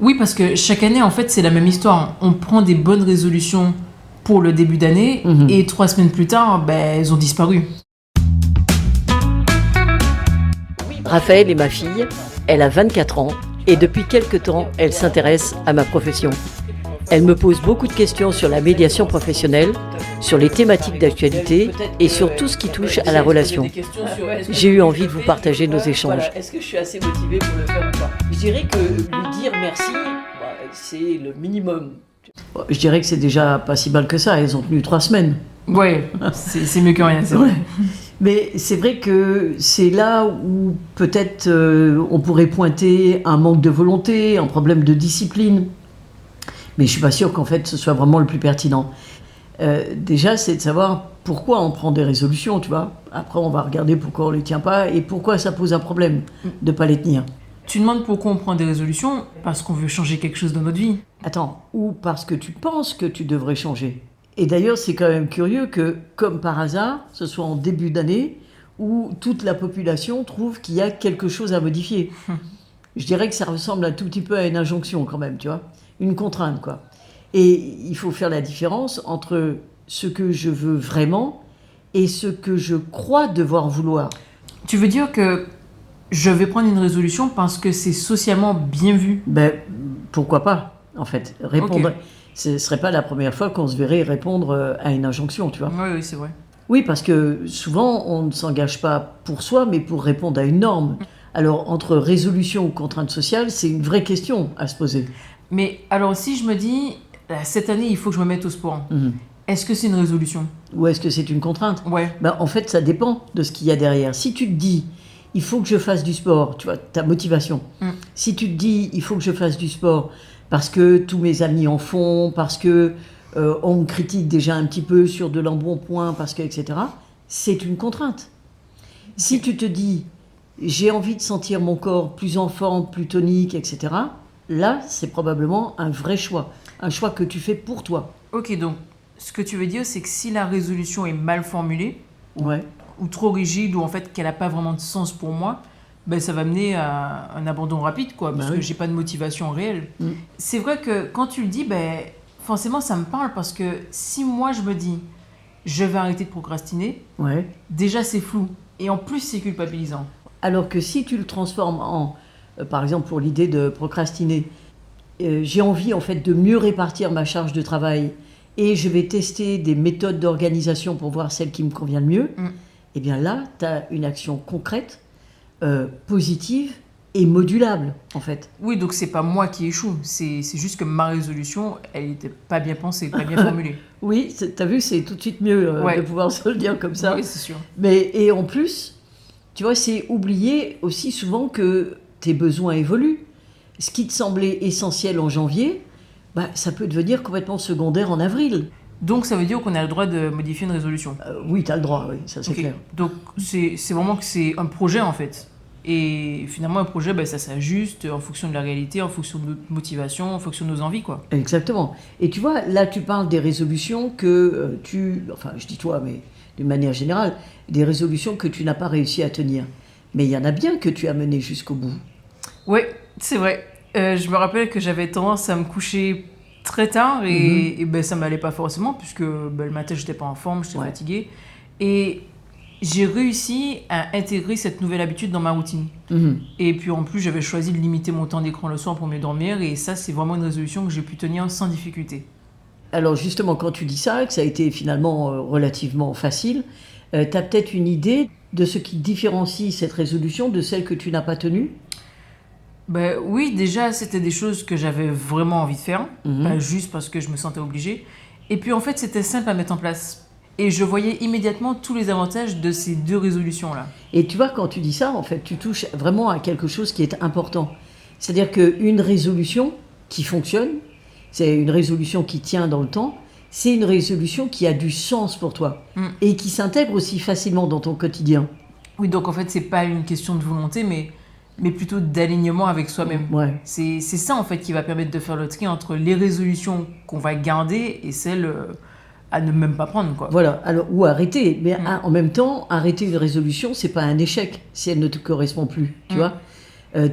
Oui, parce que chaque année, en fait, c'est la même histoire. On prend des bonnes résolutions pour le début d'année et 3 semaines plus tard, elles ont disparu. Raphaël est ma fille, elle a 24 ans et depuis quelque temps, elle s'intéresse à ma profession. Elle me pose beaucoup de questions sur la médiation professionnelle, sur les thématiques d'actualité et sur tout ce qui touche à la relation. J'ai eu envie de vous partager nos échanges. Voilà. Est-ce que je suis assez motivée pour le faire ou pas? Je dirais que lui dire merci, c'est le minimum. Je dirais que c'est déjà pas si mal que ça, elles ont tenu 3 semaines. Ouais, c'est mieux que rien, c'est vrai. Mais c'est vrai que c'est là où peut-être on pourrait pointer un manque de volonté, un problème de discipline. Mais je suis pas sûre qu'en fait ce soit vraiment le plus pertinent. Déjà, c'est de savoir pourquoi on prend des résolutions, tu vois. Après, on va regarder pourquoi on les tient pas et pourquoi ça pose un problème de pas les tenir. Tu demandes pourquoi on prend des résolutions? Parce qu'on veut changer quelque chose dans notre vie. Attends, ou parce que tu penses que tu devrais changer. Et d'ailleurs, c'est quand même curieux que, comme par hasard, ce soit en début d'année où toute la population trouve qu'il y a quelque chose à modifier. Je dirais que ça ressemble un tout petit peu à une injonction quand même, tu vois. Une contrainte, quoi. Et il faut faire la différence entre ce que je veux vraiment et ce que je crois devoir vouloir. Tu veux dire que je vais prendre une résolution parce que c'est socialement bien vu? Pourquoi pas, en fait. Répondre. Ok. Ce ne serait pas la première fois qu'on se verrait répondre à une injonction, tu vois. Oui, c'est vrai. Oui, parce que souvent, on ne s'engage pas pour soi, mais pour répondre à une norme. Alors, entre résolution ou contrainte sociale, c'est une vraie question à se poser. Mais alors, si je me dis, cette année, il faut que je me mette au sport, est-ce que c'est une résolution? Ou est-ce que c'est une contrainte? Ouais. En fait, ça dépend de ce qu'il y a derrière. Si tu te dis, il faut que je fasse du sport, tu vois, ta motivation. Si tu te dis, il faut que je fasse du sport parce que tous mes amis en font, parce que on me critique déjà un petit peu sur de l'embonpoint, parce que, etc., c'est une contrainte. Si tu te dis, j'ai envie de sentir mon corps plus en forme, plus tonique, etc., là, c'est probablement un vrai choix. Un choix que tu fais pour toi. Ok, donc, ce que tu veux dire, c'est que si la résolution est mal formulée, Ouais. ou trop rigide, ou en fait qu'elle n'a pas vraiment de sens pour moi, ça va mener à un abandon rapide, quoi, parce que j'ai pas de motivation réelle. C'est vrai que quand tu le dis, forcément ça me parle, parce que si moi je me dis, je vais arrêter de procrastiner, Ouais. déjà c'est flou, et en plus c'est culpabilisant. Alors que si tu le transformes en, par exemple pour l'idée de procrastiner, j'ai envie en fait de mieux répartir ma charge de travail et je vais tester des méthodes d'organisation pour voir celle qui me convient le mieux, et bien là, tu as une action concrète, positive et modulable, en fait. Oui, donc c'est pas moi qui échoue, c'est juste que ma résolution, elle n'était pas bien pensée, pas bien formulée. Oui, tu as vu, c'est tout de suite mieux de pouvoir se le dire comme ça. Oui, c'est sûr. Et en plus, tu vois, c'est oublier aussi souvent que tes besoins évoluent. Ce qui te semblait essentiel en janvier, ça peut devenir complètement secondaire en avril. Donc ça veut dire qu'on a le droit de modifier une résolution. Oui, tu as le droit, oui, ça c'est Ok. clair. Donc c'est vraiment que c'est un projet en fait. Et finalement un projet, ça s'ajuste en fonction de la réalité, en fonction de notre motivation, en fonction de nos envies, quoi. Exactement. Et tu vois, là tu parles des résolutions que enfin je dis toi, mais d'une manière générale, des résolutions que tu n'as pas réussi à tenir. Mais il y en a bien que tu as menées jusqu'au bout. Oui, c'est vrai. Je me rappelle que j'avais tendance à me coucher très tard et ça m'allait pas forcément puisque le matin j'étais pas en forme, j'étais fatiguée. Et j'ai réussi à intégrer cette nouvelle habitude dans ma routine. Et puis en plus j'avais choisi de limiter mon temps d'écran le soir pour mieux dormir et ça c'est vraiment une résolution que j'ai pu tenir sans difficulté. Alors justement quand tu dis ça, que ça a été finalement relativement facile, tu as peut-être une idée de ce qui différencie cette résolution de celle que tu n'as pas tenue? Oui, déjà, c'était des choses que j'avais vraiment envie de faire, pas juste parce que je me sentais obligée. Et puis, en fait, c'était simple à mettre en place. Et je voyais immédiatement tous les avantages de ces deux résolutions-là. Et tu vois, quand tu dis ça, en fait, tu touches vraiment à quelque chose qui est important. C'est-à-dire qu'une résolution qui fonctionne, c'est une résolution qui tient dans le temps, c'est une résolution qui a du sens pour toi et qui s'intègre aussi facilement dans ton quotidien. Oui, donc en fait, c'est pas une question de volonté, mais plutôt d'alignement avec soi-même. Ouais. C'est ça, en fait, qui va permettre de faire le tri entre les résolutions qu'on va garder et celles à ne même pas prendre, quoi. Voilà, alors, ou arrêter. Mais en même temps, arrêter une résolution, c'est pas un échec si elle ne te correspond plus, tu vois.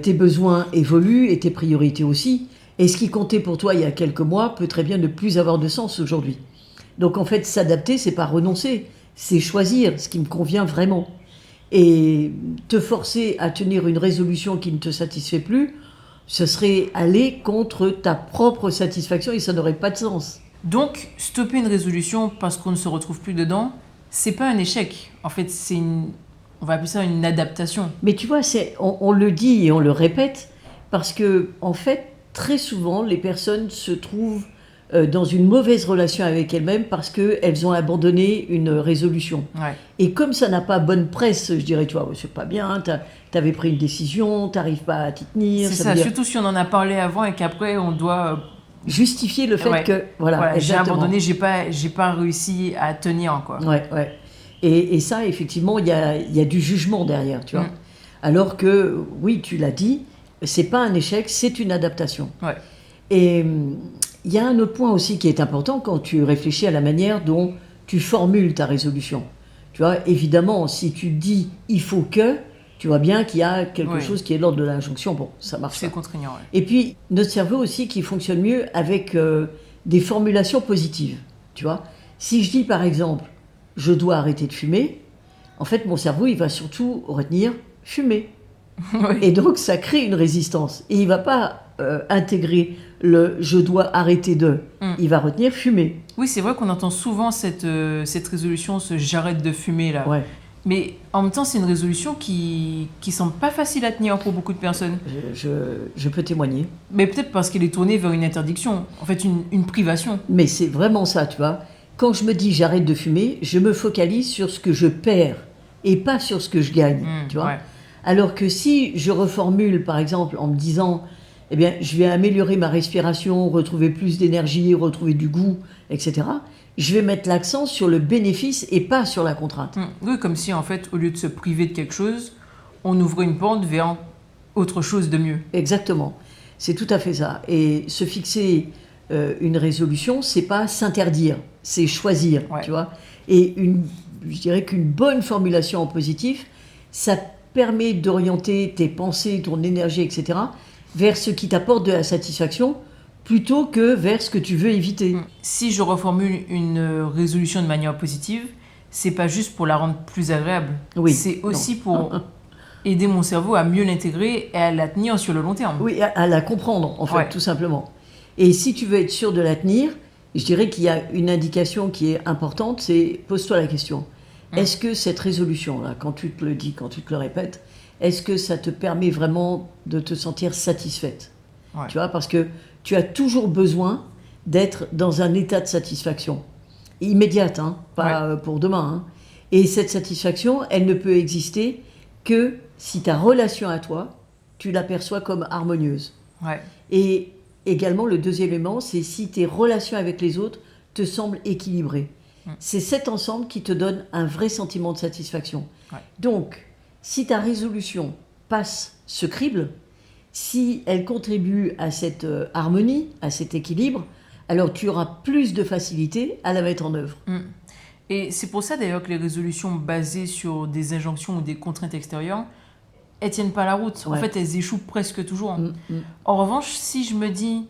Tes besoins évoluent et tes priorités aussi. Et ce qui comptait pour toi il y a quelques mois peut très bien ne plus avoir de sens aujourd'hui. Donc en fait, s'adapter, c'est pas renoncer, c'est choisir ce qui me convient vraiment. Et te forcer à tenir une résolution qui ne te satisfait plus, ce serait aller contre ta propre satisfaction et ça n'aurait pas de sens. Donc, stopper une résolution parce qu'on ne se retrouve plus dedans, c'est pas un échec. En fait, on va appeler ça une adaptation. Mais tu vois, on le dit et on le répète parce que, en fait, très souvent, les personnes se trouvent dans une mauvaise relation avec elles-mêmes parce qu'elles ont abandonné une résolution. Ouais. Et comme ça n'a pas bonne presse, je dirais, tu vois, c'est pas bien, t'avais pris une décision, t'arrives pas à t'y tenir. C'est ça ça, veut dire surtout si on en a parlé avant et qu'après on doit... justifier le fait Ouais. que, voilà, j'ai exactement. abandonné, j'ai pas réussi à tenir, quoi. Ouais. Et ça, effectivement, il y a du jugement derrière, tu vois. Mm. Alors que, oui, tu l'as dit, c'est pas un échec, c'est une adaptation. Ouais. Et il y a un autre point aussi qui est important quand tu réfléchis à la manière dont tu formules ta résolution. Tu vois, évidemment, si tu dis « il faut que », tu vois bien qu'il y a quelque Oui. chose qui est de l'ordre de l'injonction. Bon, ça marche C'est pas. contraignant, ouais. Et puis, notre cerveau aussi qui fonctionne mieux avec des formulations positives. Tu vois, si je dis par exemple « je dois arrêter de fumer », en fait, mon cerveau, il va surtout retenir « fumer ». Oui. Et donc, ça crée une résistance. Et il ne va pas intégrer le « je dois arrêter de ». Il va retenir « fumer Oui, c'est vrai qu'on entend souvent cette résolution, ce « j'arrête de fumer » là. ». Ouais. Mais en même temps, c'est une résolution qui semble pas facile à tenir pour beaucoup de personnes. Je peux témoigner. Mais peut-être parce qu'elle est tournée vers une interdiction, en fait une privation. Mais c'est vraiment ça, tu vois. Quand je me dis j'arrête de fumer, je me focalise sur ce que je perds et pas sur ce que je gagne, tu vois. Ouais. Alors que si je reformule, par exemple, en me disant, eh bien, je vais améliorer ma respiration, retrouver plus d'énergie, retrouver du goût, etc., je vais mettre l'accent sur le bénéfice et pas sur la contrainte. Oui, comme si en fait, au lieu de se priver de quelque chose, on ouvrait une porte vers autre chose de mieux. Exactement. C'est tout à fait ça. Et se fixer une résolution, c'est pas s'interdire, c'est choisir, Ouais. tu vois. Et je dirais qu'une bonne formulation en positif, ça permet d'orienter tes pensées, ton énergie, etc., vers ce qui t'apporte de la satisfaction, plutôt que vers ce que tu veux éviter. Si je reformule une résolution de manière positive, c'est pas juste pour la rendre plus agréable. Oui, C'est aussi non. pour aider mon cerveau à mieux l'intégrer et à la tenir sur le long terme. Oui, à la comprendre, en fait, Ouais. tout simplement. Et si tu veux être sûr de la tenir, je dirais qu'il y a une indication qui est importante, c'est pose-toi la question. Est-ce que cette résolution-là, quand tu te le dis, quand tu te le répètes, est-ce que ça te permet vraiment de te sentir satisfaite ? Ouais. Tu vois, parce que tu as toujours besoin d'être dans un état de satisfaction. Immédiate, hein, pas pour demain. Hein. Et cette satisfaction, elle ne peut exister que si ta relation à toi, tu l'aperçois comme harmonieuse. Ouais. Et également, le deuxième élément, c'est si tes relations avec les autres te semblent équilibrées. C'est cet ensemble qui te donne un vrai sentiment de satisfaction. Ouais. Donc, si ta résolution passe ce crible, si elle contribue à cette harmonie, à cet équilibre, alors tu auras plus de facilité à la mettre en œuvre. Et c'est pour ça d'ailleurs que les résolutions basées sur des injonctions ou des contraintes extérieures, elles tiennent pas la route. En Ouais. fait, elles échouent presque toujours. En revanche, si je me dis,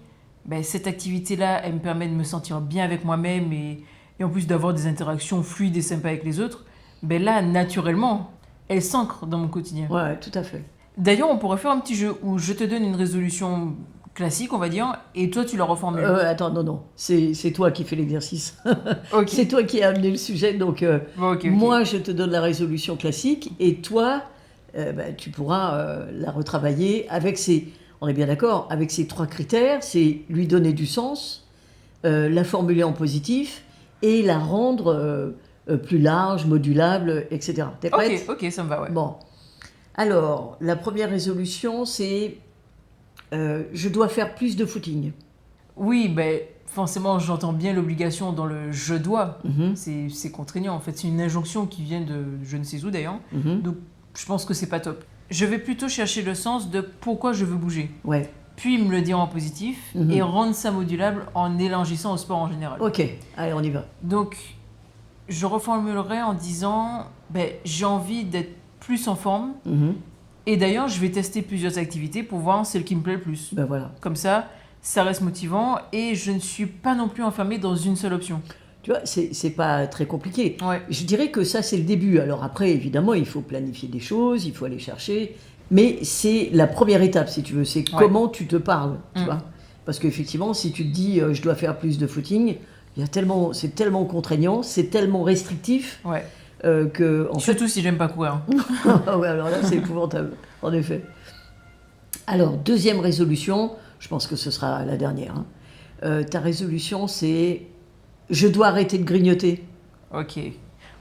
ben, cette activité-là, elle me permet de me sentir bien avec moi-même et en plus d'avoir des interactions fluides et sympas avec les autres, ben là, naturellement, elle s'ancre dans mon quotidien. Ouais, tout à fait. D'ailleurs, on pourrait faire un petit jeu où je te donne une résolution classique, on va dire, et toi, tu la reformules. Attends, non. C'est toi qui fais l'exercice. Ok. C'est toi qui as amené le sujet. Donc, Bon, ok. moi, je te donne la résolution classique et toi, tu pourras la retravailler avec on est bien d'accord, avec ces 3 critères, c'est lui donner du sens, la formuler en positif et la rendre plus large, modulable, etc. T'es prête ? Ok, ça me va, ouais. Bon. Alors, la première résolution, c'est je dois faire plus de footing. Oui, ben, forcément, j'entends bien l'obligation dans le « je dois Mhm. ». C'est contraignant, en fait. C'est une injonction qui vient de je ne sais où, d'ailleurs. Mhm. Donc, je pense que c'est pas top. Je vais plutôt chercher le sens de pourquoi je veux bouger. Ouais. Puis me le dire en positif et rendre ça modulable en élargissant au sport en général. Ok, allez, on y va. Donc, je reformulerai en disant ben, j'ai envie d'être plus en forme. Mhm. Et d'ailleurs, je vais tester plusieurs activités pour voir celle qui me plaît le plus. Ben voilà. Comme ça ça reste motivant et je ne suis pas non plus enfermée dans une seule option. Tu vois, c'est pas très compliqué. Ouais. Je dirais que ça, c'est le début. Alors après, évidemment, il faut planifier des choses, il faut aller chercher. Mais c'est la première étape, si tu veux. C'est comment tu te parles, tu vois. Parce qu'effectivement, si tu te dis je dois faire plus de footing, c'est tellement contraignant, c'est tellement restrictif que... Surtout si j'aime pas courir. Ouais, alors là, c'est épouvantable, en effet. Alors, deuxième résolution, je pense que ce sera la dernière. Ta résolution, c'est je dois arrêter de grignoter. Ok.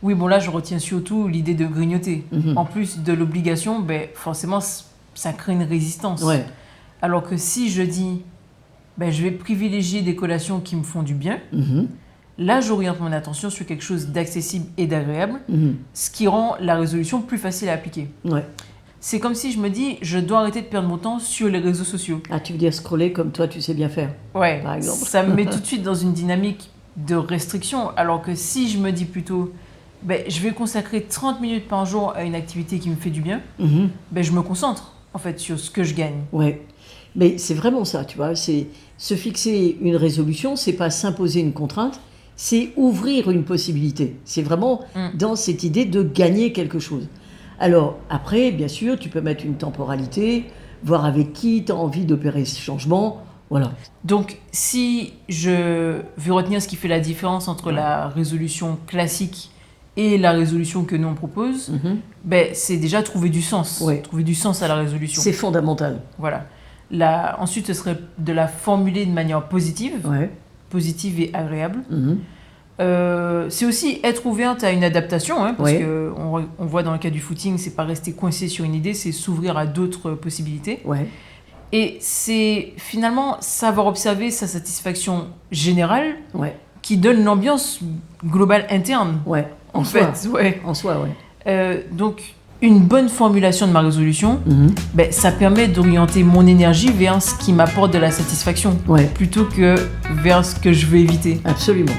Oui, bon là, je retiens surtout l'idée de grignoter. En plus de l'obligation, forcément, ça crée une résistance. Ouais. Alors que si je dis, je vais privilégier des collations qui me font du bien, là, j'oriente mon attention sur quelque chose d'accessible et d'agréable, ce qui rend la résolution plus facile à appliquer. Ouais. C'est comme si je me dis, je dois arrêter de perdre mon temps sur les réseaux sociaux. Ah, tu veux dire scroller comme toi, tu sais bien faire, Ouais, par exemple. ça me met tout de suite dans une dynamique de restriction, alors que si je me dis plutôt, je vais consacrer 30 minutes par jour à une activité qui me fait du bien, je me concentre, en fait, sur ce que je gagne. Ouais, mais c'est vraiment ça, tu vois, c'est se fixer une résolution, c'est pas s'imposer une contrainte, c'est ouvrir une possibilité. C'est vraiment dans cette idée de gagner quelque chose. Alors, après, bien sûr, tu peux mettre une temporalité, voir avec qui tu as envie d'opérer ce changement, voilà. Donc, si je veux retenir ce qui fait la différence entre la résolution classique et la résolution que nous on propose, c'est déjà trouver du sens. Ouais. Trouver du sens à la résolution. C'est fondamental. Voilà. Ensuite, ce serait de la formuler de manière positive, positive et agréable. C'est aussi être ouverte à une adaptation, parce qu'on voit dans le cas du footing, c'est pas rester coincé sur une idée, c'est s'ouvrir à d'autres possibilités. Ouais. Et c'est finalement savoir observer sa satisfaction générale qui donne l'ambiance globale interne. Ouais. En fait, En soi, ouais. Donc, une bonne formulation de ma résolution, ça permet d'orienter mon énergie vers ce qui m'apporte de la satisfaction, plutôt que vers ce que je veux éviter. Absolument.